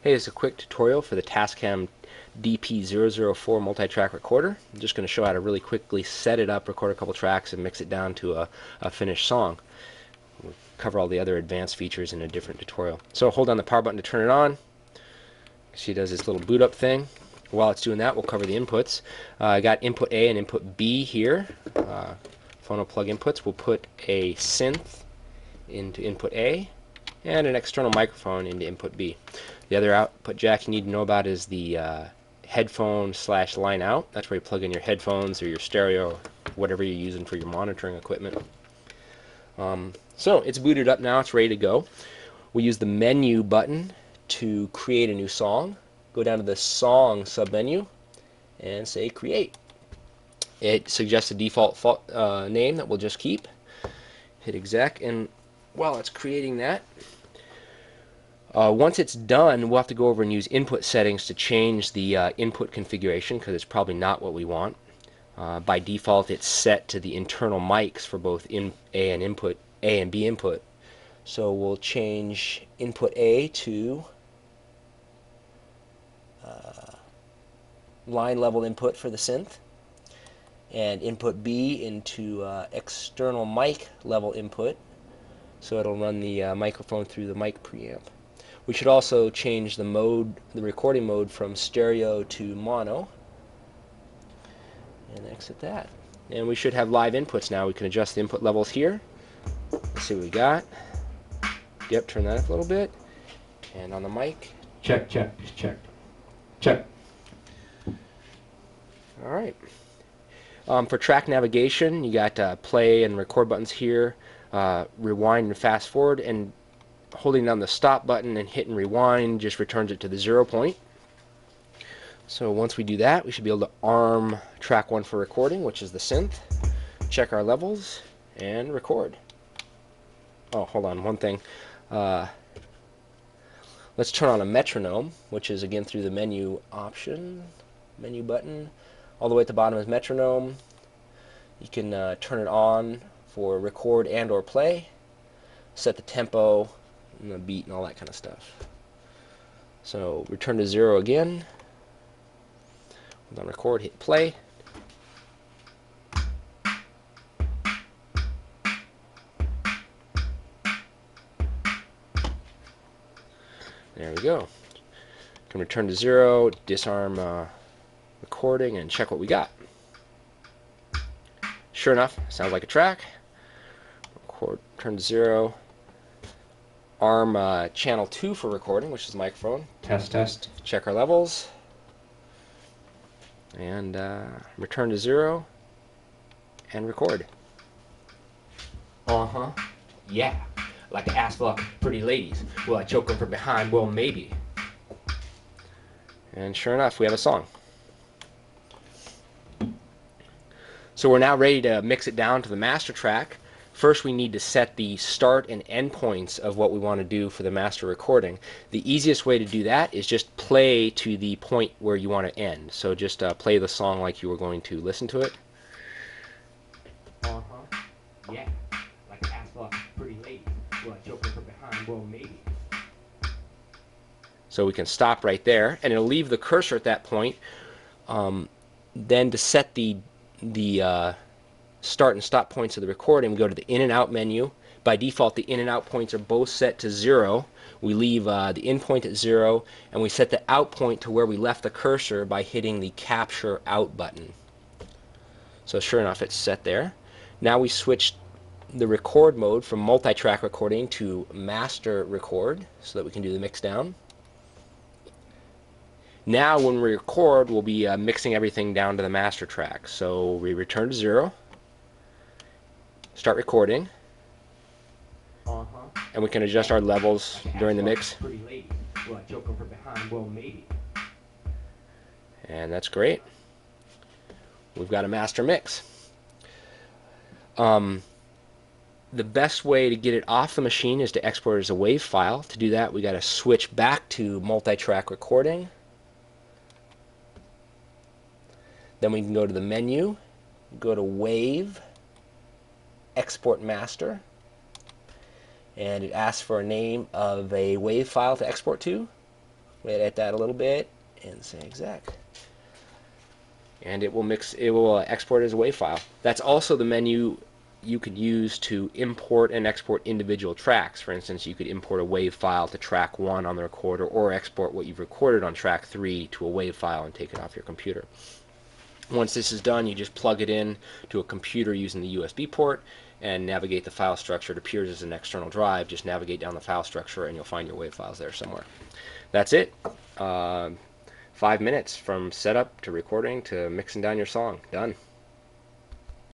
Hey, this is a quick tutorial for the Tascam DP004 multi-track recorder. I'm just going to show how to really quickly set it up, record a couple tracks, and mix it down to a finished song. We'll cover all the other advanced features in a different tutorial. So hold down the power button to turn it on. She does this little boot up thing. While it's doing that, we'll cover the inputs. I got input A and input B here. Phono plug inputs. We'll put a synth into input A and an external microphone into input B. The other output jack you need to know about is the headphone / line out. That's where you plug in your headphones or your stereo, whatever you're using for your monitoring equipment. So it's booted up now, it's ready to go. We use the menu button to create a new song. Go down to the song submenu and say create. It suggests a default name that we'll just keep. Hit exec, and while it's creating that, once it's done, we'll have to go over and use input settings to change the input configuration, because it's probably not what we want. By default, it's set to the internal mics for both A and B input. So we'll change input A to line level input for the synth, and input B into external mic level input, so it'll run the microphone through the mic preamp. We should also change the recording mode from stereo to mono, and exit that. And we should have live inputs now. We can adjust the input levels here. Let's see what we got. Yep, turn that up a little bit. And on the mic, Check. all right. For track navigation, you got play and record buttons here, rewind and fast forward, and holding down the stop button and hitting rewind just returns it to the 0 point. So once we do that, we should be able to arm track 1 for recording, which is the synth, check our levels, and record. Oh, hold on, one thing. Let's turn on a metronome, which is again through the menu button. All the way at the bottom is metronome. You can turn it on for record and or play, set the tempo and the beat and all that kind of stuff. So return to 0 again. Hold on record, hit play. There we go. Can return to 0, disarm recording, and check what we got. Sure enough, sounds like a track. Record, turn to 0. Arm channel 2 for recording, which is the microphone. Test. Check our levels. And return to 0. And record. Yeah. Like I ask for pretty ladies. Will I choke them from behind? Well, maybe. And sure enough, we have a song. So we're now ready to mix it down to the master track. First, we need to set the start and end points of what we want to do for the master recording. The easiest way to do that is just play to the point where you want to end. So just play the song like you were going to listen to it. Yeah. Like I ask for pretty ladies. Will I choke them from behind? Well, maybe. So we can stop right there, and it'll leave the cursor at that point. Then to set the start and stop points of the recording, we go to the in and out menu. By default, the in and out points are both set to 0. We leave the in point at 0, and we set the out point to where we left the cursor by hitting the capture out button. So sure enough, it's set there. Now we switch the record mode from multi-track recording to master record so that we can do the mix down. Now when we record, we'll be mixing everything down to the master track. So we return to 0, start recording, and we can adjust our levels during the mix. And that's great. We've got a master mix. The best way to get it off the machine is to export it as a WAV file. To do that, we got to switch back to multi-track recording. Then we can go to the menu, go to WAV, Export Master, and it asks for a name of a WAV file to export to. Edit that a little bit and say exec. And it will export as a WAV file. That's also the menu you could use to import and export individual tracks. For instance, you could import a WAV file to track 1 on the recorder, or export what you've recorded on track 3 to a WAV file and take it off your computer. Once this is done, you just plug it in to a computer using the USB port and navigate the file structure. It appears as an external drive. Just navigate down the file structure and you'll find your WAV files there somewhere. That's it. 5 minutes from setup to recording to mixing down your song. Done.